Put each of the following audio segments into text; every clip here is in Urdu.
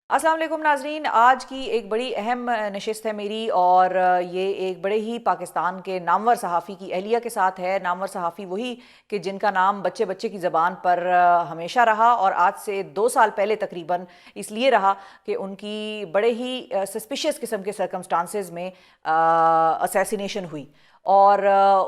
السلام علیکم ناظرین، آج کی ایک بڑی اہم نشست ہے میری، اور یہ ایک بڑے ہی پاکستان کے نامور صحافی کی اہلیہ کے ساتھ ہے۔ نامور صحافی وہی کہ جن کا نام بچے بچے کی زبان پر ہمیشہ رہا، اور آج سے 2 سال پہلے تقریباً اس لیے رہا کہ ان کی بڑے ہی سسپیشیس قسم کے سرکمسٹانسز میں اسیسینیشن ہوئی، اور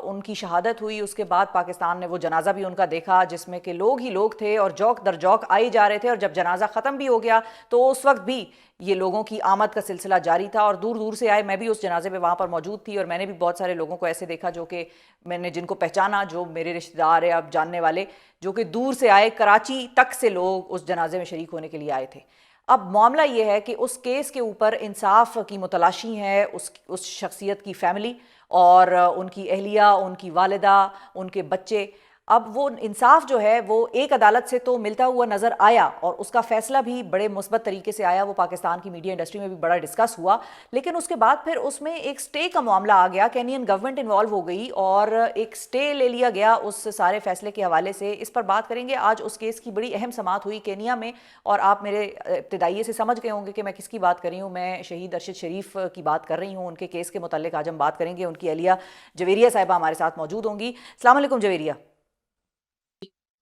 ان کی شہادت ہوئی۔ اس کے بعد پاکستان نے وہ جنازہ بھی ان کا دیکھا جس میں کہ لوگ ہی لوگ تھے اور جوک در جوک آئے جا رہے تھے، اور جب جنازہ ختم بھی ہو گیا تو اس وقت بھی یہ لوگوں کی آمد کا سلسلہ جاری تھا، اور دور دور سے آئے۔ میں بھی اس جنازے پہ وہاں پر موجود تھی، اور میں نے بھی بہت سارے لوگوں کو ایسے دیکھا جو کہ میں نے جن کو پہچانا، جو میرے رشتہ دار ہیں اب جاننے والے، جو کہ دور سے آئے، کراچی تک سے لوگ اس جنازے میں شریک ہونے کے لیے آئے تھے۔ اب معاملہ یہ ہے کہ اس کیس کے اوپر انصاف کی متلاشی ہے اس شخصیت کی فیملی اور ان کی اہلیہ، ان کی والدہ، ان کے بچے۔ اب وہ انصاف جو ہے وہ ایک عدالت سے تو ملتا ہوا نظر آیا، اور اس کا فیصلہ بھی بڑے مثبت طریقے سے آیا، وہ پاکستان کی میڈیا انڈسٹری میں بھی بڑا ڈسکس ہوا۔ لیکن اس کے بعد پھر اس میں ایک سٹے کا معاملہ آ گیا، کینین گورنمنٹ انوالو ہو گئی، اور ایک سٹے لے لیا گیا اس سارے فیصلے کے حوالے سے۔ اس پر بات کریں گے آج۔ اس کیس کی بڑی اہم سماعت ہوئی کینیا میں، اور آپ میرے ابتدائیے سے سمجھ گئے ہوں گے کہ میں کس کی بات کر رہی ہوں۔ میں شہید ارشد شریف کی بات کر رہی ہوں۔ ان کے کیس کے متعلق آج ہم بات کریں گے۔ ان کی اہلیہ جویریہ صاحبہ ہمارے ساتھ موجود ہوں گی۔ السلام علیکم جویریہ۔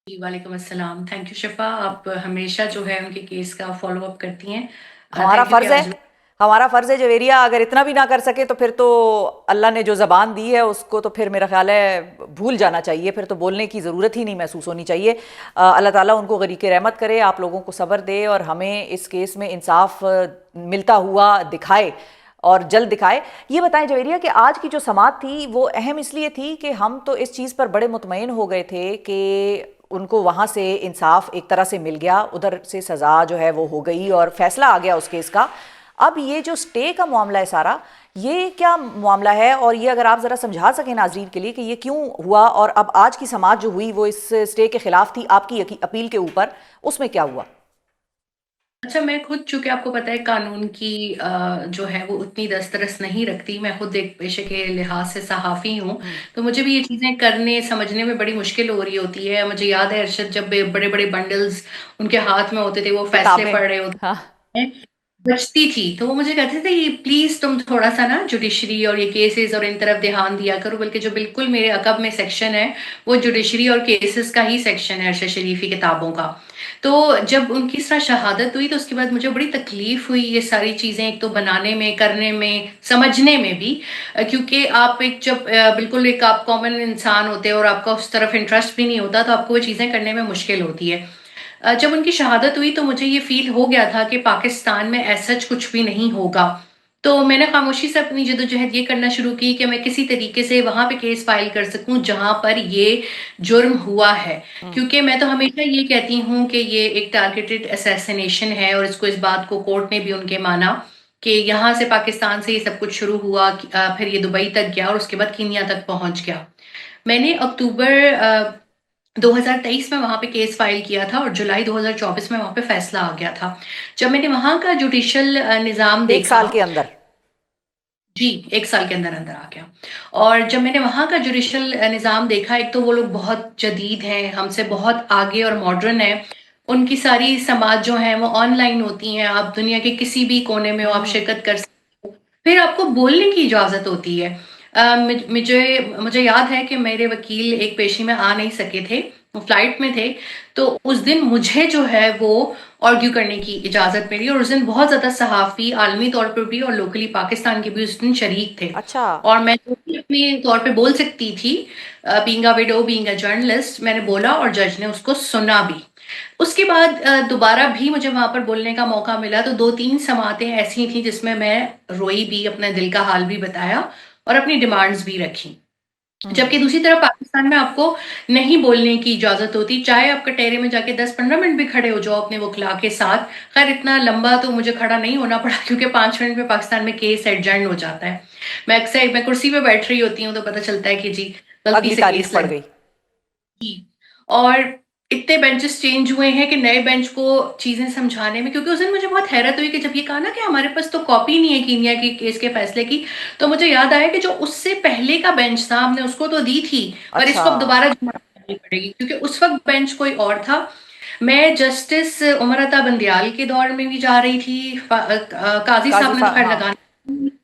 جی وعلیکم السلام، تھینک یو شفا، آپ ہمیشہ جو ہے ان کے کیس کا فالو اپ کرتی ہیں۔ ہمارا تھینک یو کہ فرض ہے، آج ہمارا فرض ہے جویریہ۔ اگر اتنا بھی نہ کر سکے تو پھر تو اللہ نے جو زبان دی ہے اس کو تو پھر میرا خیال ہے بھول جانا چاہیے، پھر تو بولنے کی ضرورت ہی نہیں محسوس ہونی چاہیے۔ اللہ تعالیٰ ان کو غریق رحمت کرے، آپ لوگوں کو صبر دے، اور ہمیں اس کیس میں انصاف ملتا ہوا دکھائے، اور جلد دکھائے۔ یہ بتائیں جویریہ کہ آج کی جو سماعت تھی وہ اہم اس لیے تھی کہ ہم تو اس چیز پر بڑے مطمئن ہو گئے تھے کہ ان کو وہاں سے انصاف ایک طرح سے مل گیا، ادھر سے سزا جو ہے وہ ہو گئی اور فیصلہ آ گیا اس کیس کا۔ اب یہ جو سٹے کا معاملہ ہے سارا، یہ کیا معاملہ ہے؟ اور یہ اگر آپ ذرا سمجھا سکیں ناظرین کے لیے کہ یہ کیوں ہوا، اور اب آج کی سماعت جو ہوئی وہ اس سٹے کے خلاف تھی آپ کی اپیل کے اوپر، اس میں کیا ہوا؟ اچھا، میں خود چونکہ آپ کو پتہ ہے قانون کی جو ہے وہ اتنی دسترس نہیں رکھتی، میں خود ایک پیشے کے لحاظ سے صحافی ہوں، تو مجھے بھی یہ چیزیں کرنے سمجھنے میں بڑی مشکل ہو رہی ہوتی ہے۔ مجھے یاد ہے ارشد جب بڑے بڑے بنڈلز ان کے ہاتھ میں ہوتے تھے، وہ فیصلے کتابیں، پڑھ رہے ہوتے ہاں۔ ہیں، بچتی تھی تو وہ مجھے کہتے تھے یہ پلیز تم تھوڑا سا نا جوڈیشری اور یہ کیسز اور ان طرف دھیان دیا کرو، بلکہ جو بالکل میرے عقب میں سیکشن ہے وہ جوڈیشری اور کیسز کا ہی سیکشن ہے ارشد شریفی کتابوں کا۔ تو جب ان کی اس طرح شہادت ہوئی تو اس کے بعد مجھے بڑی تکلیف ہوئی یہ ساری چیزیں ایک تو بنانے میں، کرنے میں، سمجھنے میں بھی، کیونکہ آپ ایک جب بالکل ایک آپ کامن انسان ہوتے ہیں اور آپ کا اس طرف انٹرسٹ بھی نہیں ہوتا تو آپ کو وہ چیزیں کرنے میں مشکل ہوتی ہے۔ جب ان کی شہادت ہوئی تو مجھے یہ فیل ہو گیا تھا کہ پاکستان میں ایسا کچھ بھی نہیں ہوگا، تو میں نے خاموشی سے اپنی جدوجہد یہ کرنا شروع کی کہ میں کسی طریقے سے وہاں پہ کیس فائل کر سکوں جہاں پر یہ جرم ہوا ہے، کیونکہ میں تو ہمیشہ یہ کہتی ہوں کہ یہ ایک ٹارگیٹڈ اسیسینیشن ہے، اور اس بات کو کورٹ نے بھی ان کے مانا کہ یہاں سے پاکستان سے یہ سب کچھ شروع ہوا، پھر یہ دبئی تک گیا اور اس کے بعد کینیا تک پہنچ گیا۔ میں نے اکتوبر 2023 میں وہاں پہ کیس فائل کیا تھا، اور جولائی 2024 میں وہاں پہ فیصلہ آ گیا تھا۔ جب میں نے وہاں کا جوڈیشل نظام ایک سال دیکھا، کے اندر؟ جی 1 سال کے اندر اندر آ گیا، اور جب میں نے وہاں کا جوڈیشل نظام دیکھا، ایک تو وہ لوگ بہت جدید ہیں، ہم سے بہت آگے اور ماڈرن ہیں، ان کی ساری سماعت جو ہیں وہ آن لائن ہوتی ہیں، آپ دنیا کے کسی بھی کونے میں ہو آپ شرکت کر سکتے ہو، پھر آپ کو بولنے کی اجازت ہوتی ہے۔ مجھے یاد ہے کہ میرے وکیل ایک پیشی میں آ نہیں سکے تھے، وہ فلائٹ میں تھے، تو اس دن مجھے جو ہے وہ آرگیو کرنے کی اجازت ملی، اور اس دن بہت زیادہ صحافی عالمی طور پر بھی اور لوکلی پاکستان کے بھی اس دن شریک تھے، اچھا۔ اور میں جو بھی اپنے طور پہ بول سکتی تھی، being a widow being a journalist, میں نے بولا اور جج نے اس کو سنا بھی۔ اس کے بعد دوبارہ بھی مجھے وہاں پر بولنے کا موقع ملا، تو 2-3 سماعتیں ایسی تھیں جس میں روئی بھی، اپنے دل کا حال بھی بتایا اور اپنی ڈیمانڈز بھی رکھی۔ جبکہ دوسری طرف پاکستان میں آپ کو نہیں بولنے کی اجازت ہوتی، چاہے آپ کٹہرے میں جا کے 10-15 منٹ بھی کھڑے ہو جاؤ اپنے وکلا کے ساتھ۔ خیر اتنا لمبا تو مجھے کھڑا نہیں ہونا پڑا، کیونکہ 5 منٹ میں پاکستان میں کیس ایڈجرن ہو جاتا ہے۔ میں کرسی پہ بیٹھ رہی ہوتی ہوں تو پتہ چلتا ہے کہ جی غلطی اگلی سے تاریخ کیس پڑ لگ گئی۔ گئی، اور اتنے بینچز چینج ہوئے ہیں کہ نئے بینچ کو چیزیں سمجھانے میں، کیونکہ اس دن مجھے بہت حیرت ہوئی کہ جب یہ کہا نا کہ ہمارے پاس تو کاپی نہیں ہے کینیا کی کیس کے فیصلے کی، تو مجھے یاد آیا کہ جو اس سے پہلے کا بینچ تھا ہم نے اس کو تو دی تھی، پر اس اچھا۔ کو اب دوبارہ جمع کرنی پڑے گی، کیونکہ اس وقت بینچ کوئی اور تھا۔ میں جسٹس عمر عطا بندیال کے دور میں بھی جا رہی تھی، قاضی صاحب نے تو خیر ہاں لگانا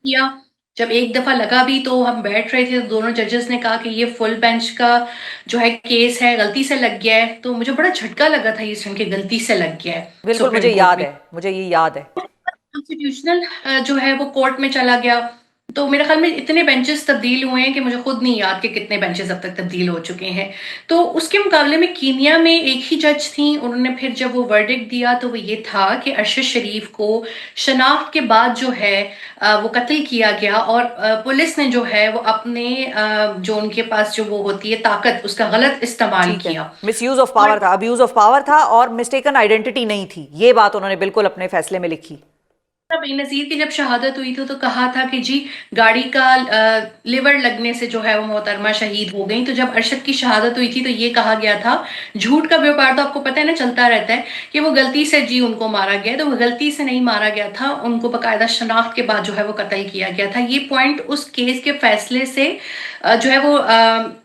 کیا، جب ایک دفعہ لگا بھی تو ہم بیٹھ رہے تھے تو دونوں ججز نے کہا کہ یہ فل بینچ کا جو ہے کیس ہے غلطی سے لگ گیا ہے، تو مجھے بڑا جھٹکا لگا تھا یہ سن کے غلطی سے لگ گیا ہے بالکل مجھے سپریم کورٹ یاد میں، ہے، مجھے یہ یاد ہے. کانسٹیٹیوشنل جو ہے وہ کورٹ میں چلا گیا. تو میرے خیال میں اتنے بینچز تبدیل ہوئے ہیں کہ مجھے خود نہیں یاد کہ کتنے بینچز اب تک تبدیل ہو چکے ہیں. تو اس کے مقابلے میں کینیا میں ایک ہی جج تھیں، انہوں نے پھر جب وہ ورڈکٹ دیا تو وہ یہ تھا کہ ارشد شریف کو شناخت کے بعد جو ہے وہ قتل کیا گیا، اور پولیس نے جو ہے وہ اپنے جو ان کے پاس جو وہ ہوتی ہے طاقت، اس کا غلط استعمال ٹھیک ہے، کیا. مس یوز آف اور پاور تھا، ابیوز آف پاور تھا، اور مسٹیکن آئیڈینٹی نہیں تھی، یہ بات انہوں نے بالکل اپنے فیصلے میں لکھی. بے نظیر کی جب شہادت ہوئی تھی تو کہا تھا کہ جی گاڑی کا لیور لگنے سے جو ہے وہ محترمہ شہید ہو گئی. تو جب ارشد کی شہادت ہوئی تھی تو یہ کہا گیا تھا، جھوٹ کا بیوپار تو آپ کو پتہ ہے نا چلتا رہتا ہے، کہ وہ غلطی سے جی ان کو مارا گیا. تو وہ غلطی سے نہیں مارا گیا تھا، ان کو باقاعدہ شناخت کے بعد جو ہے وہ قتل کیا گیا تھا. یہ پوائنٹ اس کیس کے فیصلے سے جو ہے وہ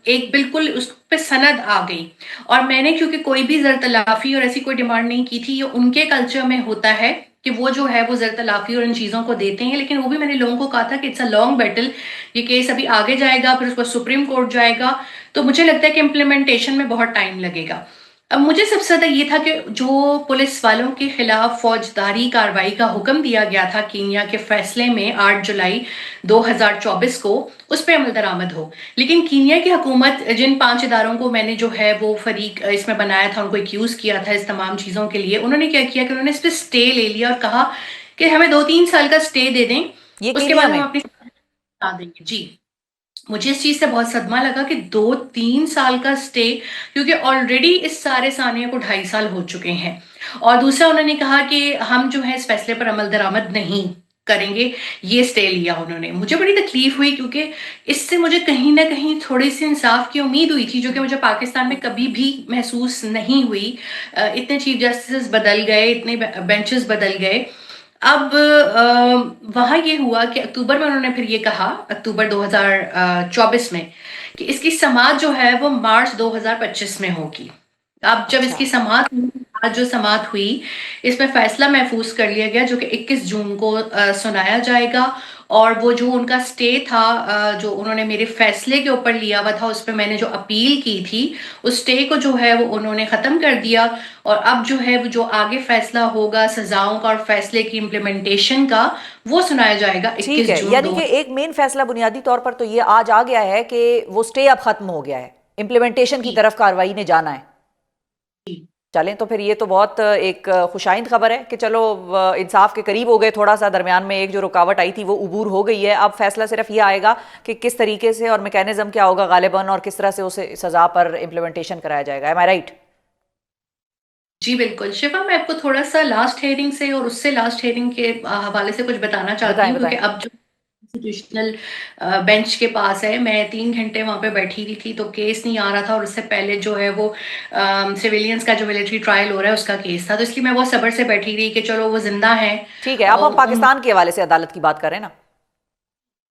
ایک بالکل اس پہ سند آ گئی. اور میں نے کیونکہ کوئی بھی زر تلافی اور ایسی کوئی ڈیمانڈ نہیں کی تھی، یہ ان کے کلچر میں ہوتا ہے کہ وہ جو ہے وہ زر تلافی اور ان چیزوں کو دیتے ہیں. لیکن وہ بھی میں نے لوگوں کو کہا تھا کہ اٹس اے لانگ بیٹل، یہ کیس ابھی آگے جائے گا، پھر اس کو سپریم کورٹ جائے گا، تو مجھے لگتا ہے کہ امپلیمنٹیشن میں بہت ٹائم لگے گا. اب مجھے سب سے زیادہ یہ تھا کہ جو پولیس والوں کے خلاف فوجداری کارروائی کا حکم دیا گیا تھا کینیا کے فیصلے میں 8 جولائی 2024 کو، اس پہ عمل درآمد ہو. لیکن کینیا کی حکومت جن 5 اداروں کو میں نے جو ہے وہ فریق اس میں بنایا تھا، ان کو ایکیوز کیا تھا اس تمام چیزوں کے لیے، انہوں نے کیا کیا کہ انہوں نے اس پہ سٹے لے لیا اور کہا کہ ہمیں 2-3 سال کا سٹے دے دیں، یہ اس کے کینیا بعد ہم میں؟ اپنی بتا دیں گے. جی مجھے اس چیز سے بہت صدمہ لگا کہ 2-3 سال کا سٹے، کیونکہ آلریڈی اس سارے سانحے کو 2.5 سال ہو چکے ہیں. اور دوسرا انہوں نے کہا کہ ہم جو ہے اس فیصلے پر عمل درآمد نہیں کریں گے، یہ سٹے لیا انہوں نے. مجھے بڑی تکلیف ہوئی کیونکہ اس سے مجھے کہیں نہ کہیں تھوڑی سی انصاف کی امید ہوئی تھی، جو کہ مجھے پاکستان میں کبھی بھی محسوس نہیں ہوئی. اتنے چیف جسٹس بدل گئے، اتنے بینچز بدل گئے. اب وہاں یہ ہوا کہ اکتوبر میں انہوں نے پھر یہ کہا، اکتوبر 2024 میں، کہ اس کی سماعت جو ہے وہ مارچ 2025 میں ہوگی. اب جب اس اچھا کی سماعت آج جو سماعت ہوئی، اس میں فیصلہ محفوظ کر لیا گیا جو کہ 21 جون کو سنایا جائے گا. اور وہ جو ان کا سٹے تھا جو انہوں نے میرے فیصلے کے اوپر لیا ہوا تھا، اس پہ میں نے جو اپیل کی تھی، اس سٹے کو جو ہے وہ انہوں نے ختم کر دیا. اور اب جو ہے وہ جو آگے فیصلہ ہوگا سزاؤں کا اور فیصلے کی امپلیمنٹیشن کا، وہ سنایا جائے گا ٹھیک 21 ہے، جون یعنی کہ ایک مین فیصلہ بنیادی طور پر تو یہ آج آ گیا ہے کہ وہ سٹے اب ختم ہو گیا ہے، امپلیمنٹیشن کی جی طرف کارروائی نے جانا ہے. جی چلیں تو پھر یہ تو بہت ایک خوشائند خبر ہے کہ چلو انصاف کے قریب ہو گئے. تھوڑا سا درمیان میں ایک جو رکاوٹ آئی تھی وہ عبور ہو گئی ہے. اب فیصلہ صرف یہ آئے گا کہ کس طریقے سے اور میکینزم کیا ہوگا غالباً، اور کس طرح سے اسے سزا پر امپلیمنٹیشن کرایا جائے گا. ایم آئی رائٹ؟ جی بالکل شفا، میں آپ کو تھوڑا سا لاسٹ ہیئرنگ سے اور اس سے لاسٹ ہیئرنگ کے حوالے سے کچھ بتانا چاہتی بتائیں ہوں، بتائیں. کیونکہ اب جو کانسٹیٹیوشنل بینچ کے پاس ہے، میں 3 گھنٹے وہاں پہ بیٹھی ہوئی تھی تو کیس نہیں آ رہا تھا، اور اس سے پہلے جو ہے وہ سویلینز کا جو ملٹری ٹرائل ہو رہا ہے اس کا کیس تھا، تو اس لیے میں وہ صبر سے بیٹھی رہی کہ چلو وہ زندہ ہیں. ٹھیک ہے، اب ہم پاکستان کے حوالے سے عدالت کی بات کر رہے ہیں نا.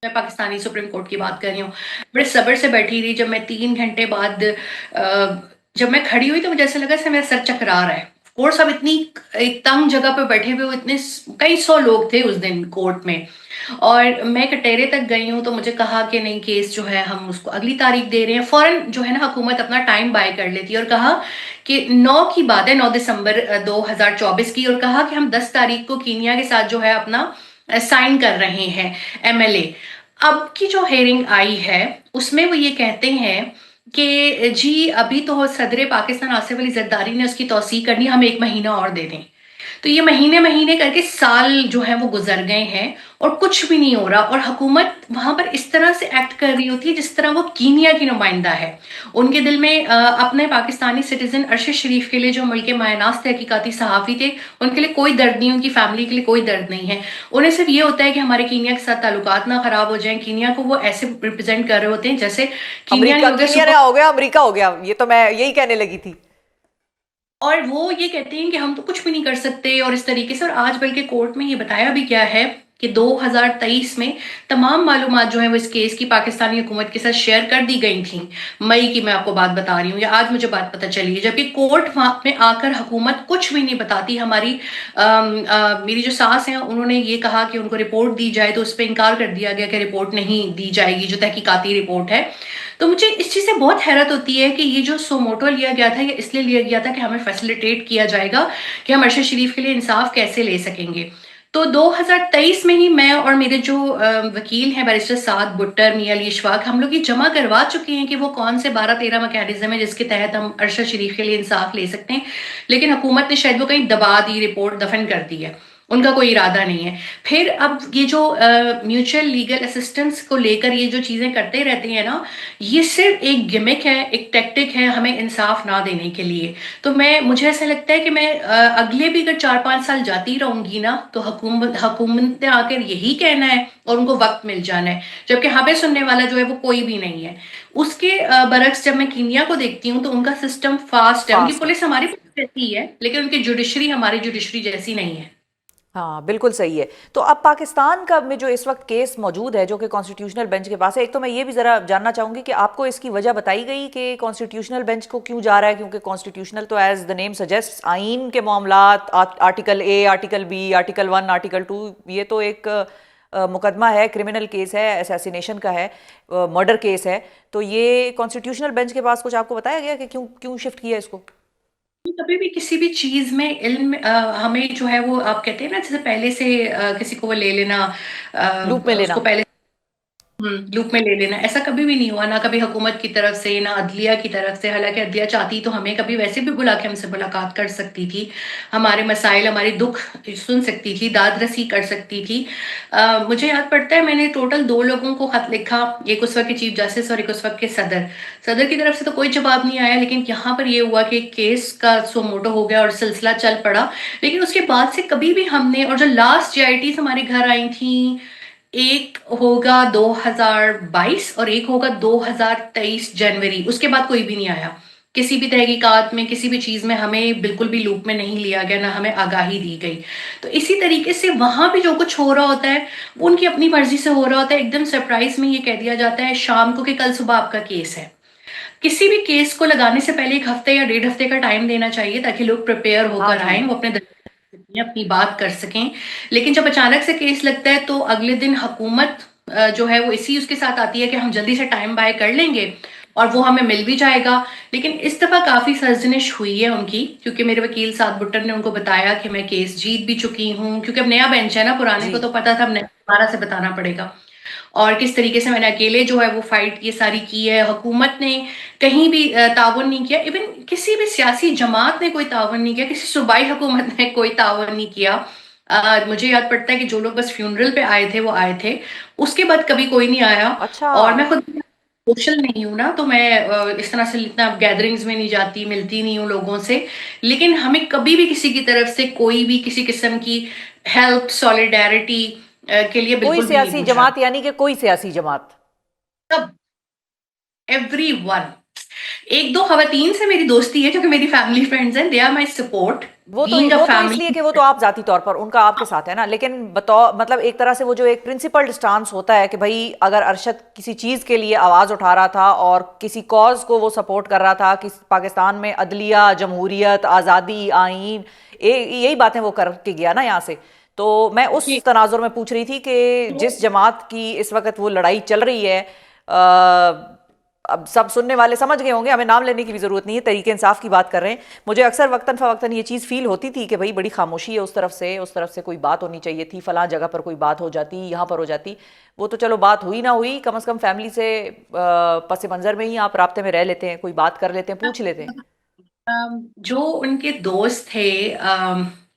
میں پاکستانی سپریم کورٹ کی بات کر رہی ہوں. بڑے صبر سے بیٹھی رہی. جب میں 3 گھنٹے بعد جب میں کھڑی ہوئی تو مجھے ایسا لگا کہ میرا سر چکرا رہا ہے. کورٹ صاحب اتنی ایک تنگ جگہ پہ بیٹھے ہوئے، اتنے کئی سو لوگ تھے اس دن کورٹ میں، اور میں کٹہرے تک گئی ہوں تو مجھے کہا کہ نہیں کیس جو ہے ہم اس کو اگلی تاریخ دے رہے ہیں. فوراً جو ہے نا حکومت اپنا ٹائم بائی کر لیتی ہے، اور کہا کہ 9 کی بات ہے، 9 دسمبر 2024 کی، اور کہا کہ ہم 10 تاریخ کو کینیا کے ساتھ جو ہے اپنا سائن کر رہے ہیں ایم ایل اے. اب کی جو ہیئرنگ آئی ہے اس میں وہ یہ کہتے ہیں کہ جی ابھی تو صدر پاکستان آصف علی زرداری نے اس کی توثیق کرنی، ہم 1 مہینہ اور دے دیں. تو یہ مہینے مہینے کر کے سال جو ہے وہ گزر گئے ہیں اور کچھ بھی نہیں ہو رہا. اور حکومت وہاں پر اس طرح سے ایکٹ کر رہی ہوتی ہے جس طرح وہ کینیا کی نمائندہ ہے. ان کے دل میں اپنے پاکستانی سٹیزن ارشد شریف کے لیے جو ملک مایہ تحقیقاتی صحافی تھے، ان کے لیے کوئی درد نہیں، ان کی فیملی کے لیے کوئی درد نہیں ہے. انہیں صرف یہ ہوتا ہے کہ ہمارے کینیا کے ساتھ تعلقات نہ خراب ہو جائیں. کینیا کو وہ ایسے ریپرزینٹ کر رہے ہوتے ہیں جیسے کینیا امریکہ، نہیں ہو گیا کینیا نہ ہو گیا امریکہ ہو گیا. یہ تو میں یہی کہنے لگی تھی. اور وہ یہ کہتے ہیں کہ ہم تو کچھ بھی نہیں کر سکتے اور اس طریقے سے. اور آج بلکہ کورٹ میں یہ بتایا بھی کیا ہے کہ 2023 میں تمام معلومات جو ہیں وہ اس کیس کی پاکستانی حکومت کے ساتھ شیئر کر دی گئی تھیں. مئی کی میں آپ کو بات بتا رہی ہوں، یا آج مجھے بات پتہ چلی ہے، جبکہ کورٹ میں آ کر حکومت کچھ بھی نہیں بتاتی. میری جو ساس ہیں انہوں نے یہ کہا کہ ان کو رپورٹ دی جائے، تو اس پہ انکار کر دیا گیا کہ رپورٹ نہیں دی جائے گی جو تحقیقاتی رپورٹ ہے. تو مجھے اس چیز سے بہت حیرت ہوتی ہے کہ یہ جو سو موٹو لیا گیا تھا، یہ اس لیے لیا گیا تھا کہ ہمیں فیسیلیٹیٹ کیا جائے گا کہ ہم ارشد شریف کے لیے انصاف کیسے لے سکیں گے. تو 2023 میں ہی میں اور میرے جو وکیل ہیں بیرسٹر سعد بٹر، میاں علی اشفاق، ہم لوگ یہ جمع کروا چکے ہیں کہ وہ کون سے 12-13 میکینزم ہے جس کے تحت ہم ارشد شریف کے لیے انصاف لے سکتے ہیں. لیکن حکومت نے شاید وہ کہیں دبا دی، رپورٹ دفن کر دی ہے، ان کا کوئی ارادہ نہیں ہے. پھر اب یہ جو میوچل لیگل اسسٹنس کو لے کر یہ جو چیزیں کرتے رہتے ہیں نا، یہ صرف ایک گمک ہے، ایک ٹیکٹک ہے ہمیں انصاف نہ دینے کے لیے. تو مجھے ایسا لگتا ہے کہ میں اگلے بھی اگر 4-5 سال جاتی رہوں گی نا، تو حکومت نے آ کر یہی کہنا ہے اور ان کو وقت مل جانا ہے، جبکہ ہمیں سننے والا جو ہے وہ کوئی بھی نہیں ہے. اس کے برعکس جب میں کینیا کو دیکھتی ہوں تو ان کا سسٹم فاسٹ ہے، ان کی فاسٹ ہے. پولیس ہماری پولیس جیسی ہے لیکن ان کی جوڈیشری ہماری جوڈیشری جیسی نہیں ہے. ہاں بالکل صحیح ہے. تو اب پاکستان کا میں جو اس وقت کیس موجود ہے جو کہ کانسٹیٹیوشنل بینچ کے پاس ہے، ایک تو میں یہ بھی ذرا جاننا چاہوں گی کہ آپ کو اس کی وجہ بتائی گئی کہ کانسٹیٹیوشنل بینچ کو کیوں جا رہا ہے؟ کیونکہ کانسٹیٹیوشنل تو ایز دا نیم سجیسٹ آئین کے معاملات، article A, article B, article 1، article 2، یہ تو ایک مقدمہ ہے، کرمنل کیس ہے، اسیسینیشن کا ہے، مرڈر کیس ہے. تو یہ کانسٹیٹیوشنل بینچ کے پاس کچھ آپ کو بتایا گیا کہ کیوں شفٹ کیا اس کو؟ کبھی بھی کسی بھی چیز میں علم ہمیں جو ہے وہ آپ کہتے ہیں نا، جیسے پہلے سے کسی کو وہ لے لینا، لوپ میں اس لینا. کو پہلے لوپ میں لے لینا، ایسا کبھی بھی نہیں ہوا، نہ کبھی حکومت کی طرف سے نہ عدلیہ کی طرف سے. حالانکہ عدلیہ چاہتی تو ہمیں کبھی ویسے بھی بلا کے ہم سے ملاقات کر سکتی تھی، ہمارے مسائل، ہمارے دکھ سن سکتی تھی، داد رسی کر سکتی تھی. مجھے یاد پڑتا ہے میں نے ٹوٹل 2 لوگوں کو خط لکھا، ایک اس وقت کے چیف جسٹس اور ایک اس وقت کے صدر کی طرف سے تو کوئی جواب نہیں آیا. لیکن یہاں پر یہ ہوا کہ کیس کا سو موٹو ہو گیا اور سلسلہ چل پڑا. لیکن اس کے بعد سے کبھی بھی ہم نے، اور جو لاسٹ JITs ہمارے گھر آئی تھیں، ایک ہوگا 2022 اور ایک ہوگا 2023 جنوری، اس کے بعد کوئی بھی نہیں آیا. کسی بھی تحقیقات میں، کسی بھی چیز میں ہمیں بالکل بھی لوپ میں نہیں لیا گیا، نہ ہمیں آگاہی دی گئی. تو اسی طریقے سے وہاں بھی جو کچھ ہو رہا ہوتا ہے وہ ان کی اپنی مرضی سے ہو رہا ہوتا ہے. ایک دم سرپرائز میں یہ کہہ دیا جاتا ہے شام کو کہ کل صبح آپ کا کیس ہے. کسی بھی کیس کو لگانے سے پہلے 1 ہفتے یا 1.5 ہفتے کا ٹائم دینا چاہیے تاکہ لوگ پریپیئر ہو ہاں کر جی. آئیں، وہ اپنی بات کر سکیں. لیکن جب اچانک سے کیس لگتا ہے تو اگلے دن حکومت جو ہے وہ اس کے ساتھ آتی ہے کہ ہم جلدی سے ٹائم بائی کر لیں گے اور وہ ہمیں مل بھی جائے گا. لیکن اس دفعہ کافی سرزنش ہوئی ہے ان کی، کیونکہ میرے وکیل سعد بٹر نے ان کو بتایا کہ میں کیس جیت بھی چکی ہوں، کیونکہ اب نیا بینچ ہے نا، پرانے کو جی. تو پتا تھا، اب دوبارہ سے بتانا پڑے گا. اور کس طریقے سے میں نے اکیلے جو ہے وہ فائٹ یہ ساری کی ہے. حکومت نے کہیں بھی تعاون نہیں کیا، ایون کسی بھی سیاسی جماعت نے کوئی تعاون نہیں کیا، کسی صوبائی حکومت نے کوئی تعاون نہیں کیا. مجھے یاد پڑتا ہے کہ جو لوگ بس فیونرل پہ آئے تھے وہ آئے تھے، اس کے بعد کبھی کوئی نہیں آیا. اچھا. اور میں خود سوشل نہیں ہوں نا، تو میں اس طرح سے اتنا گیدرنگز میں نہیں جاتی، ملتی نہیں ہوں لوگوں سے. لیکن ہمیں کبھی بھی کسی کی طرف سے کوئی بھی کسی قسم کی ہیلپ، سولیڈیرٹی کے لیے کوئی بالکل بھی نہیں سیاسی پوچھا. جماعت یعنی کہ کوئی سیاسی جماعت؟ تب ایوری ون. 1-2 خواتین سے میری دوستی ہے جو کہ میری فیملی فرینڈز ہیں، they are my support, being a وہ تو اس لیے فیملی. کہ وہ تو آپ ذاتی طور پر ان کا آپ کے ساتھ ہے نا، لیکن بطور مطلب ایک طرح سے وہ جو ایک پرنسپلڈ سٹانس ہوتا ہے کہ بھائی اگر ارشد کسی چیز کے لیے آواز اٹھا رہا تھا اور کسی کاز کو وہ سپورٹ کر رہا تھا، پاکستان میں عدلیہ، جمہوریت، آزادی، آئین، یہی باتیں وہ کر کے گیا نا یہاں سے. تو میں اس تناظر میں پوچھ رہی تھی کہ جس جماعت کی اس وقت وہ لڑائی چل رہی ہے، اب سب سننے والے سمجھ گئے ہوں گے، ہمیں نام لینے کی بھی ضرورت نہیں ہے، تحریک انصاف کی بات کر رہے ہیں. مجھے اکثر وقتاً فوقتاً یہ چیز فیل ہوتی تھی کہ بھئی بڑی خاموشی ہے اس طرف سے کوئی بات ہونی چاہیے تھی، فلاں جگہ پر کوئی بات ہو جاتی، یہاں پر ہو جاتی. وہ تو چلو بات ہوئی نہ ہوئی، کم از کم فیملی سے پس منظر میں ہی آپ رابطے میں رہ لیتے ہیں، کوئی بات کر لیتے ہیں، پوچھ لیتے ہیں. جو ان کے دوست تھے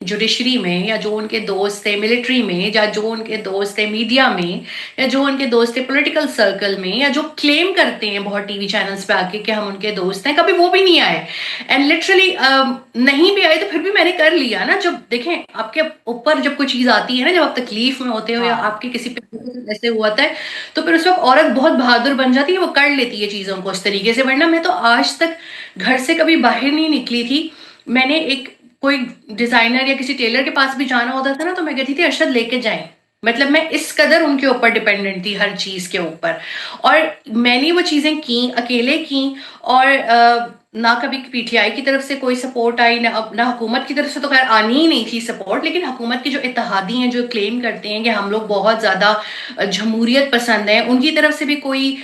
جوڈیشری میں، یا جو ان کے دوست تھے ملٹری میں، یا جو ان کے دوست تھے میڈیا میں، یا جو ان کے دوست تھے پولیٹیکل سرکل میں، یا جو کلیم کرتے ہیں بہت ٹی وی چینلز پہ آ کے کہ ہم ان کے دوست ہیں، کبھی وہ بھی نہیں آئے. اینڈ لٹرلی نہیں بھی آئے تو پھر بھی میں نے کر لیا نا. جب دیکھیں آپ کے اوپر جب کوئی چیز آتی ہے نا، جب آپ تکلیف میں ہوتے ہو یا ہاں آپ کے کسی پہ ایسے ہوا ہے، تو پھر اس وقت عورت بہت بہادر بن جاتی ہے، وہ کر لیتی ہے چیزوں کو اس طریقے سے. ورنہ میں تو آج تک گھر سے کبھی باہر نہیں نکلی تھی. میں نے کوئی ڈیزائنر یا کسی ٹیلر کے پاس بھی جانا ہوتا تھا نا، تو میں کہتی تھی ارشد لے کے جائیں، مطلب میں اس قدر ان کے اوپر ڈپینڈنٹ تھی ہر چیز کے اوپر. اور میں نے وہ چیزیں کی اکیلے کی. اور نہ کبھی پی ٹی آئی کی طرف سے کوئی سپورٹ آئی، نہ حکومت کی طرف سے تو خیر آنی ہی نہیں تھی سپورٹ. لیکن حکومت کے جو اتحادی ہیں جو کلیم کرتے ہیں کہ ہم لوگ بہت زیادہ جمہوریت پسند ہیں، ان کی طرف سے بھی کوئی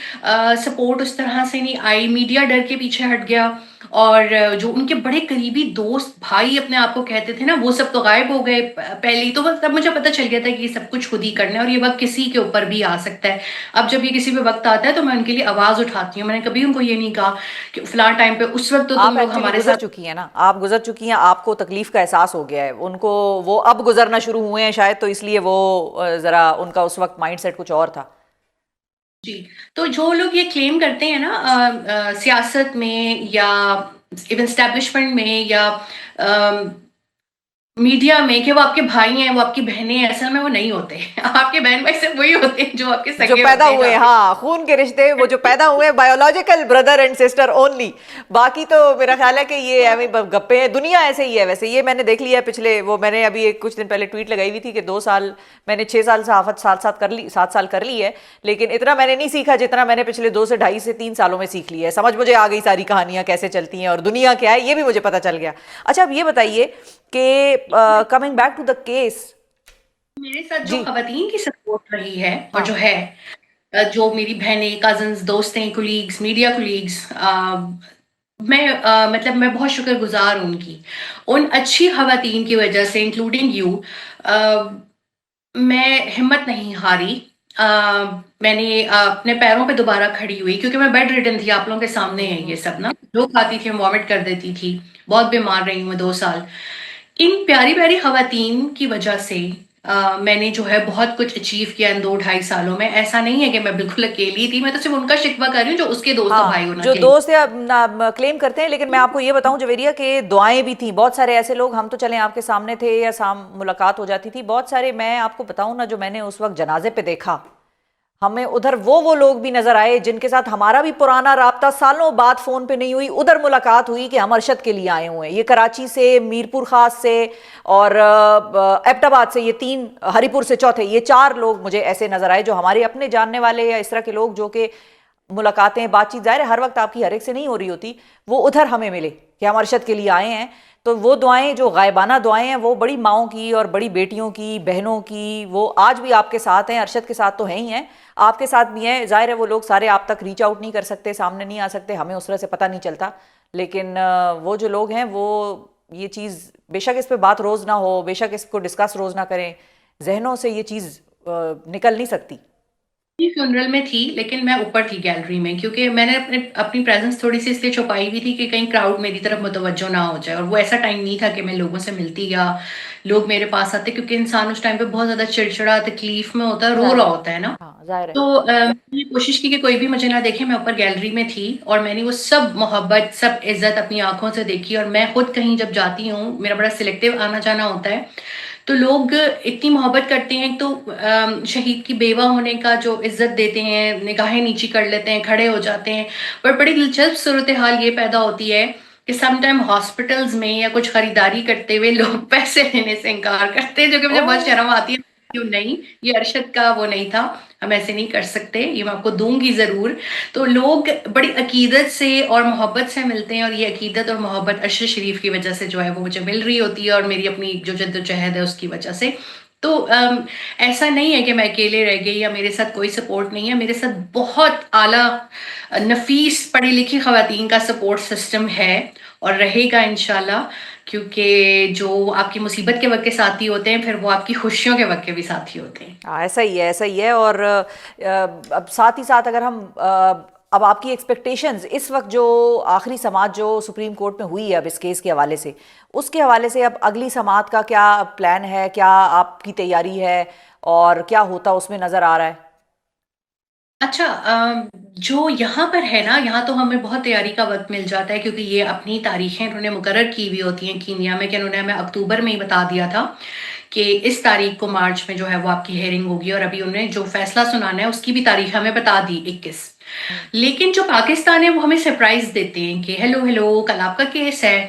سپورٹ اس طرح سے نہیں آئی. میڈیا ڈر کے پیچھے ہٹ گیا. اور جو ان کے بڑے قریبی دوست بھائی اپنے آپ کو کہتے تھے نا، وہ سب تو غائب ہو گئے پہلے ہی. تو تب مجھے پتہ چل گیا تھا کہ یہ سب کچھ خود ہی کرنا ہے اور یہ وقت کسی کے اوپر بھی آ سکتا ہے. اب جب یہ کسی پہ وقت آتا ہے تو میں ان کے لیے آواز اٹھاتی ہوں. میں نے کبھی ان کو یہ نہیں کہا کہ فلاں ٹائم پہ اس وقت تو تم آپ لوگ ایکچولی ہمارے گزر ساتھ. چکی ہیں نا، آپ گزر چکی ہیں، آپ کو تکلیف کا احساس ہو گیا ہے. ان کو وہ اب گزرنا شروع ہوئے ہیں شاید، تو اس لیے وہ ذرا ان کا اس وقت مائنڈ سیٹ کچھ اور تھا. جی. تو جو لوگ یہ کلیم کرتے ہیں نا سیاست میں یا ایون اسٹیبلشمنٹ میں یا میڈیا میں کہ وہ آپ کے بھائی ہیں، وہ آپ کی بہنیں ہیں، اصل میں وہ نہیں ہوتے. آپ کے بہن بھائی صرف وہی ہوتے ہیں جو آپ کے جو سگے پیدا ہوتے ہیں، جو ہوئے، آپ کے. ہاں خون کے رشتے، وہ جو پیدا ہوئے biological brother and sister only. باقی تو میرا خیال ہے کہ یہ گپے ہیں. دنیا ایسے ہی ہے ویسے. یہ میں نے دیکھ لیا پچھلے، وہ میں نے ابھی کچھ دن پہلے ٹویٹ لگائی ہوئی تھی کہ 2 سال میں نے 6 سال صحافت ساتھ ساتھ کر لی، 7 سال کر لی ہے، لیکن اتنا میں نے نہیں سیکھا جتنا میں نے پچھلے 2 سے 2.5 سے 3 سالوں میں سیکھ لی ہے. سمجھ مجھے آ گئی ساری کہانیاں کیسے چلتی ہیں اور دنیا کیا ہے، یہ بھی مجھے پتہ چل گیا. اچھا اب یہ بتائیے کہ coming back to the case. میرے ساتھ جو جی خواتین کی سپورٹ رہی ہے اور ہاں جو ہے جو میری بہنیں، کزنز، دوست ہیں، کولیگز، میڈیا کولیگز، میں مطلب میں بہت شکر گزار ہوں ان کی. ان اچھی خواتین کی وجہ سے انکلوڈنگ یو میں ہمت نہیں ہاری. میں نے اپنے پیروں پہ دوبارہ کھڑی ہوئی کیونکہ میں بیڈ ریڈن تھی. آپ لوگوں کے سامنے ہے یہ سب نا، جو کھاتی تھی وامٹ کر دیتی تھی. بہت بیمار رہی ہوں میں 2 سال. ان پیاری پیاری خواتین کی وجہ سے میں نے جو ہے بہت کچھ اچیو کیا ان 2-2.5 سالوں میں. ایسا نہیں ہے کہ میں بالکل اکیلی تھی، میں تو صرف ان کا شکوہ کر رہی ہوں جو اس کے دوست اور ہاں، بھائی ہونا جو چاہیے. دوست کلیم کرتے ہیں. لیکن میں آپ کو یہ بتاؤں جویریہ کہ دعائیں بھی تھیں. بہت سارے ایسے لوگ، ہم تو چلیں آپ کے سامنے تھے یا ملاقات ہو جاتی تھی. بہت سارے میں آپ کو بتاؤں نا، جو میں نے اس وقت جنازے پہ دیکھا، ہمیں ادھر وہ لوگ بھی نظر آئے جن کے ساتھ ہمارا بھی پرانا رابطہ سالوں بعد فون پہ نہیں ہوئی، ادھر ملاقات ہوئی کہ ہم ارشد کے لیے آئے ہوئے ہیں. یہ کراچی سے، میر پور خاص سے اور ایبٹ آباد سے، یہ 3، ہری پور سے چوتھے، یہ 4 لوگ مجھے ایسے نظر آئے جو ہمارے اپنے جاننے والے یا اس طرح کے لوگ جو کہ ملاقاتیں، بات چیت ظاہر ہے ہر وقت آپ کی ہر ایک سے نہیں ہو رہی ہوتی، وہ ادھر ہمیں ملے کہ ہم ارشد کے لیے آئے ہیں. تو وہ دعائیں جو غائبانہ دعائیں ہیں، وہ بڑی ماؤں کی اور بڑی بیٹیوں کی، بہنوں کی، وہ آج بھی آپ کے ساتھ ہیں. ارشد کے ساتھ تو ہیں ہی ہیں، آپ کے ساتھ بھی ہیں. ظاہر ہے وہ لوگ سارے آپ تک ریچ آؤٹ نہیں کر سکتے، سامنے نہیں آ سکتے، ہمیں اس طرح سے پتہ نہیں چلتا. لیکن وہ جو لوگ ہیں وہ یہ چیز، بے شک اس پہ بات روز نہ ہو، بے شک اس کو ڈسکس روز نہ کریں، ذہنوں سے یہ چیز نکل نہیں سکتی. فیونرل میں تھی لیکن میں اوپر تھی گیلری میں، کیونکہ میں نے اپنی پریزنس تھوڑی سی اس لیے چھپائی ہوئی تھی کہ کہیں کراؤڈ میری طرف متوجہ نہ ہو جائے. اور وہ ایسا ٹائم نہیں تھا کہ میں لوگوں سے ملتی یا لوگ میرے پاس آتے، کیونکہ انسان اس ٹائم پہ بہت زیادہ چڑچڑا، تکلیف میں ہوتا ہے، رو ظاہر رہا ہے، ہوتا ہے نا. ہاں ظاہر ہے. تو میں نے کوشش کی کہ کوئی بھی مجھے نہ دیکھے. میں اوپر گیلری میں تھی اور میں نے وہ سب محبت، سب عزت اپنی آنکھوں سے دیکھی. اور میں خود کہیں جب جاتی ہوں، میرا بڑا سلیکٹیو آنا جانا ہوتا ہے، تو لوگ اتنی محبت کرتے ہیں. تو شہید کی بیوہ ہونے کا جو عزت دیتے ہیں، نگاہیں نیچی کر لیتے ہیں، کھڑے ہو جاتے ہیں. پر بڑی دلچسپ صورتحال یہ پیدا ہوتی ہے کہ سم ٹائم ہاسپٹلز میں یا کچھ خریداری کرتے ہوئے لوگ پیسے لینے سے انکار کرتے ہیں، جو کہ مجھے بہت اوہ، شرم آتی ہے. کیوں نہیں، یہ ارشد کا وہ نہیں تھا، ہم ایسے نہیں کر سکتے، یہ میں آپ کو دوں گی ضرور. تو لوگ بڑی عقیدت سے اور محبت سے ملتے ہیں، اور یہ عقیدت اور محبت ارشد شریف کی وجہ سے جو ہے وہ مجھے مل رہی ہوتی ہے، اور میری اپنی جو جد و جہد ہے اس کی وجہ سے. تو ایسا نہیں ہے کہ میں اکیلے رہ گئی یا میرے ساتھ کوئی سپورٹ نہیں ہے. میرے ساتھ بہت اعلیٰ نفیس پڑھی لکھی خواتین کا سپورٹ سسٹم ہے اور رہے گا انشاءاللہ. کیونکہ جو آپ کی مصیبت کے وقت کے ساتھی ہوتے ہیں، پھر وہ آپ کی خوشیوں کے وقت کے بھی ساتھی ہوتے ہیں. ایسا ہی ہے، ایسا ہی ہے. اور اب ساتھ ہی ساتھ اگر ہم اب آپ کی ایکسپیکٹیشنز اس وقت جو آخری سماعت جو سپریم کورٹ میں ہوئی ہے اب اس کیس کے حوالے سے، اس کے حوالے سے اب اگلی سماعت کا کیا پلان ہے، کیا آپ کی تیاری ہے اور کیا ہوتا اس میں نظر آ رہا ہے؟ اچھا، جو یہاں پر ہے نا، یہاں تو ہمیں بہت تیاری کا وقت مل جاتا ہے، کیونکہ یہ اپنی تاریخیں انہوں نے مقرر کی ہوئی ہوتی ہیں کینیا میں، کہ انہوں نے ہمیں اکتوبر میں ہی بتا دیا تھا کہ اس تاریخ کو مارچ میں جو ہے وہ آپ کی ہیئرنگ ہوگی. اور ابھی انہوں نے جو فیصلہ سنانا ہے اس کی بھی تاریخ ہمیں بتا دی، 21. لیکن جو پاکستان ہے وہ ہمیں سرپرائز دیتے ہیں کہ ہیلو ہیلو، کل آپ کا کیس ہے.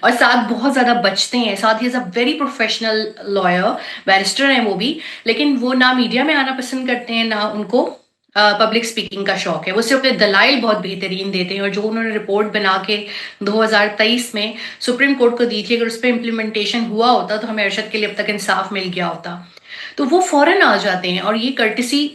اور ساتھ بہت زیادہ بچتے ہیں. ساتھ ہی is a very professional lawyer, barrister ہیں وہ بھی، لیکن وہ نہ میڈیا میں آنا پسند کرتے ہیں، نہ ان کو پبلک اسپیکنگ کا شوق ہے. وہ صرف اپنے دلائل بہت بہترین دیتے ہیں، اور جو انہوں نے رپورٹ بنا کے 2023 میں سپریم کورٹ کو دی تھی، اگر اس پہ امپلیمنٹیشن ہوا ہوتا تو ہمیں ارشد کے لیے اب تک انصاف مل گیا ہوتا. تو وہ فوراً آ جاتے ہیں، اور یہ کرٹسی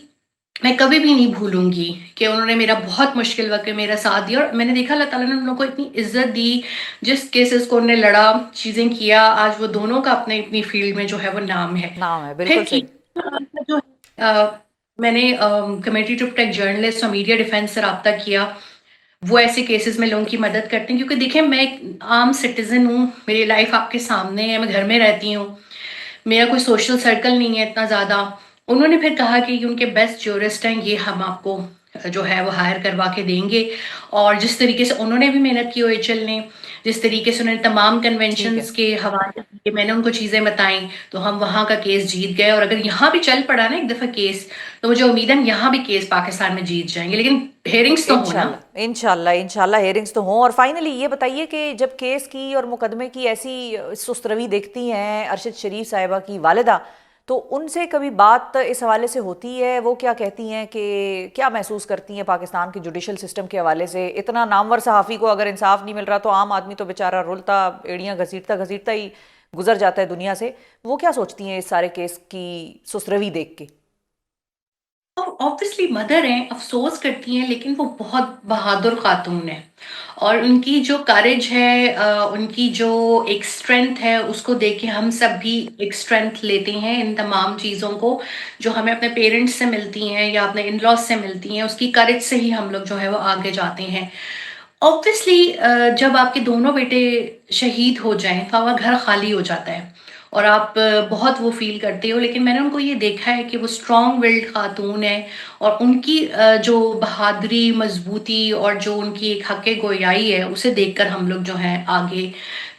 میں کبھی بھی نہیں بھولوں گی کہ انہوں نے میرا بہت مشکل وقت میں میرا ساتھ دیا. اور میں نے دیکھا اللہ تعالیٰ نے ان لوگوں کو اتنی عزت دی، جس کیسز کو انہوں نے لڑا، چیزیں کیا، آج وہ دونوں کا اپنے اپنی فیلڈ میں جو ہے وہ نام ہے. نام ہے، پھر بالکل صحیح. جو میں نے کمیٹی ٹو پروٹیکٹ جرنلسٹ اور میڈیا ڈیفینس سے رابطہ کیا. وہ ایسے کیسز میں لوگوں کی مدد کرتے ہیں، کیونکہ دیکھیں میں ایک عام سٹیزن ہوں، میری لائف آپ کے سامنے ہے، میں گھر میں رہتی ہوں، میرا کوئی سوشل سرکل نہیں ہے اتنا زیادہ. انہوں نے پھر کہا کہ یہ ان کے بیسٹ جورسٹ ہیں، یہ ہم آپ کو جو ہے وہ ہائر کروا کے دیں گے. اور جس طریقے سے انہوں نے بھی محنت کی OHL نے، جس طریقے سے انہوں نے تمام ٹھیک ہے. کنونشنز کے حوالے دیے، میں نے ان کو چیزیں بتائیں، تو ہم وہاں کا کیس جیت گئے. اور اگر یہاں بھی چل پڑا نا ایک دفعہ کیس، تو مجھے امید ہے ہم یہاں بھی کیس پاکستان میں جیت جائیں گے، لیکن ہیئرنگس تو ہو نا. انشاءاللہ انشاءاللہ انشاءاللہ ہیئرنگز تو ہوں. اور فائنلی یہ بتائیے کہ جب کیس کی اور مقدمے کی ایسی سست روی دیکھتی ہیں ارشد شریف صاحبہ کی والدہ، تو ان سے کبھی بات اس حوالے سے ہوتی ہے؟ وہ کیا کہتی ہیں کہ کیا محسوس کرتی ہیں پاکستان کے جوڈیشل سسٹم کے حوالے سے؟ اتنا نامور صحافی کو اگر انصاف نہیں مل رہا تو عام آدمی تو بیچارہ رولتا ایڑیاں گھسیٹتا گھسیٹتا ہی گزر جاتا ہے دنیا سے. وہ کیا سوچتی ہیں اس سارے کیس کی سست روی دیکھ کے؟ آبویسلی مدر ہیں، افسوس کرتی ہیں، لیکن وہ بہت بہادر خاتون ہیں. اور ان کی جو کریج ہے، ان کی جو ایک اسٹرینتھ ہے، اس کو دیکھ کے ہم سب بھی ایک اسٹرینتھ لیتے ہیں ان تمام چیزوں کو جو ہمیں اپنے پیرنٹس سے ملتی ہیں یا اپنے ان لاس سے ملتی ہیں. اس کی کریج سے ہی ہم لوگ جو ہے وہ آگے جاتے ہیں. آبویسلی جب آپ کے دونوں بیٹے شہید ہو جائیں تو آپ کا گھر خالی ہو جاتا ہے، اور آپ بہت وہ فیل کرتے ہو. لیکن میں نے ان کو یہ دیکھا ہے کہ وہ اسٹرانگ ولڈ خاتون ہے، اور ان کی جو بہادری، مضبوطی، اور جو ان کی ایک حق گویائی ہے، اسے دیکھ کر ہم لوگ جو ہیں آگے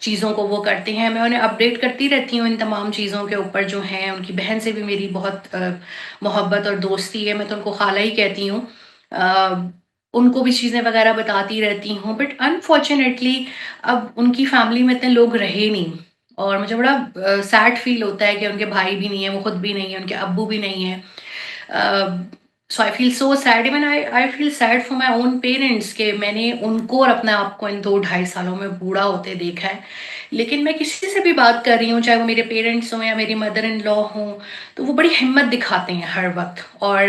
چیزوں کو وہ کرتے ہیں. میں انہیں اپڈیٹ کرتی رہتی ہوں ان تمام چیزوں کے اوپر جو ہیں. ان کی بہن سے بھی میری بہت محبت اور دوستی ہے، میں تو ان کو خالہ ہی کہتی ہوں. ان کو بھی چیزیں وغیرہ بتاتی رہتی ہوں. بٹ انفارچونیٹلی اب ان کی فیملی میں اتنے لوگ رہے نہیں، اور مجھے بڑا سیڈ فیل ہوتا ہے کہ ان کے بھائی بھی نہیں ہیں، وہ خود بھی نہیں ہیں، ان کے ابو بھی نہیں ہیں. So I feel so sad. Even I feel sad for my own parents کہ میں نے ان کو اور اپنے آپ کو ان 2-2.5 سالوں میں بوڑھا ہوتے دیکھا ہے. لیکن میں کسی سے بھی بات کر رہی ہوں، چاہے وہ میرے پیرنٹس ہوں یا میری مدر ان لا ہوں، تو وہ بڑی ہمت دکھاتے ہیں ہر وقت. اور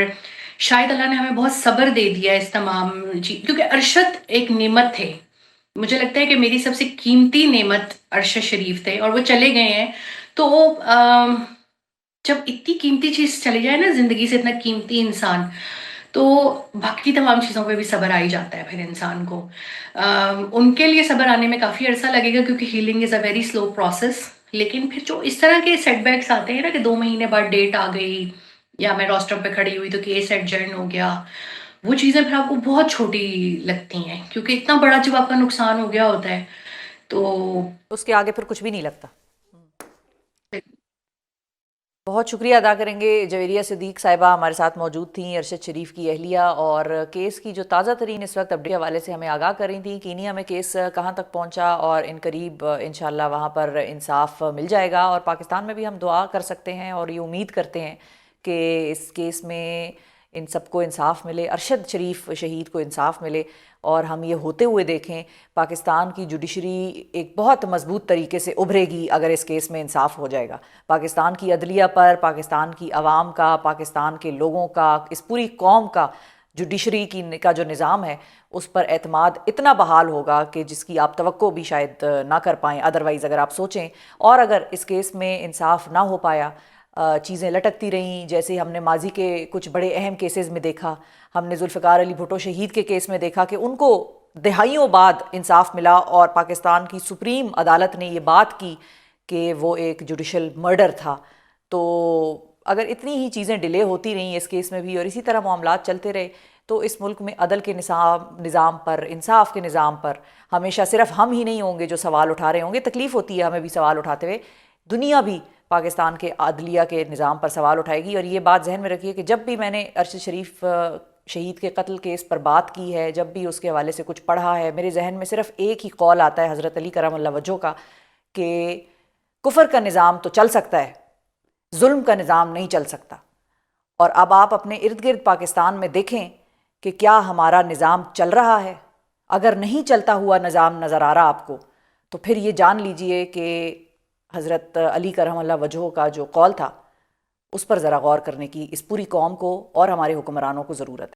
شاید اللہ نے ہمیں بہت صبر دے دیا اس تمام چیز، کیونکہ ارشد ایک نعمت تھے. مجھے لگتا ہے کہ میری سب سے قیمتی نعمت ارشد شریف تھے، اور وہ چلے گئے ہیں. تو جب اتنی قیمتی چیز چلی جائے نا زندگی سے، اتنا قیمتی انسان، تو باقی تمام چیزوں پہ بھی صبر آ ہی جاتا ہے پھر انسان کو. ان کے لیے صبر آنے میں کافی عرصہ لگے گا، کیونکہ healing is a very slow process. لیکن پھر جو اس طرح کے سیٹ بیکس آتے ہیں نا کہ 2 مہینے بعد ڈیٹ آ گئی، یا میں روسٹر پہ کھڑی ہوئی تو کیس ایڈجرن ہو گیا، وہ چیزیں پھر آپ کو بہت چھوٹی لگتی ہیں، کیونکہ اتنا بڑا جب آپ کا نقصان ہو گیا ہوتا ہے تو اس کے آگے پھر کچھ بھی نہیں لگتا. بہت شکریہ ادا کریں گے جویریہ صدیق صاحبہ، ہمارے ساتھ موجود تھیں، ارشد شریف کی اہلیہ، اور کیس کی جو تازہ ترین اس وقت اپڈیٹ کے حوالے سے ہمیں آگاہ کر رہی تھیں. کینیا میں کیس کہاں تک پہنچا، اور ان قریب انشاءاللہ وہاں پر انصاف مل جائے گا. اور پاکستان میں بھی ہم دعا کر سکتے ہیں اور یہ امید کرتے ہیں کہ اس کیس میں ان سب کو انصاف ملے، ارشد شریف شہید کو انصاف ملے، اور ہم یہ ہوتے ہوئے دیکھیں پاکستان کی جوڈیشری ایک بہت مضبوط طریقے سے ابھرے گی اگر اس کیس میں انصاف ہو جائے گا. پاکستان کی عدلیہ پر، پاکستان کی عوام کا، پاکستان کے لوگوں کا، اس پوری قوم کا جوڈیشری کا جو نظام ہے اس پر اعتماد اتنا بحال ہوگا کہ جس کی آپ توقع بھی شاید نہ کر پائیں. ادروائز اگر آپ سوچیں، اور اگر اس کیس میں انصاف نہ ہو پایا، چیزیں لٹکتی رہیں، جیسے ہم نے ماضی کے کچھ بڑے اہم کیسز میں دیکھا، ہم نے ذوالفقار علی بھٹو شہید کے کیس میں دیکھا کہ ان کو دہائیوں بعد انصاف ملا، اور پاکستان کی سپریم عدالت نے یہ بات کی کہ وہ ایک جوڈیشل مرڈر تھا. تو اگر اتنی ہی چیزیں ڈیلے ہوتی رہیں اس کیس میں بھی، اور اسی طرح معاملات چلتے رہے، تو اس ملک میں عدل کے نظام پر، انصاف کے نظام پر ہمیشہ صرف ہم ہی نہیں ہوں گے جو سوال اٹھا رہے ہوں گے. تکلیف ہوتی ہے ہمیں بھی سوال اٹھاتے ہوئے، دنیا بھی پاکستان کے عدلیہ کے نظام پر سوال اٹھائے گی. اور یہ بات ذہن میں رکھیے کہ جب بھی میں نے ارشد شریف شہید کے قتل کیس پر بات کی ہے، جب بھی اس کے حوالے سے کچھ پڑھا ہے، میرے ذہن میں صرف ایک ہی قول آتا ہے حضرت علی کرم اللہ وجہہ کا کہ کفر کا نظام تو چل سکتا ہے، ظلم کا نظام نہیں چل سکتا۔ اور اب آپ اپنے ارد گرد پاکستان میں دیکھیں کہ کیا ہمارا نظام چل رہا ہے۔ اگر نہیں چلتا ہوا نظام نظر آ رہا آپ کو تو پھر یہ جان لیجئے کہ حضرت علی کرم اللہ وجہہ کا جو قول تھا اس پر ذرا غور کرنے کی اس پوری قوم کو اور ہمارے حکمرانوں کو ضرورت ہے۔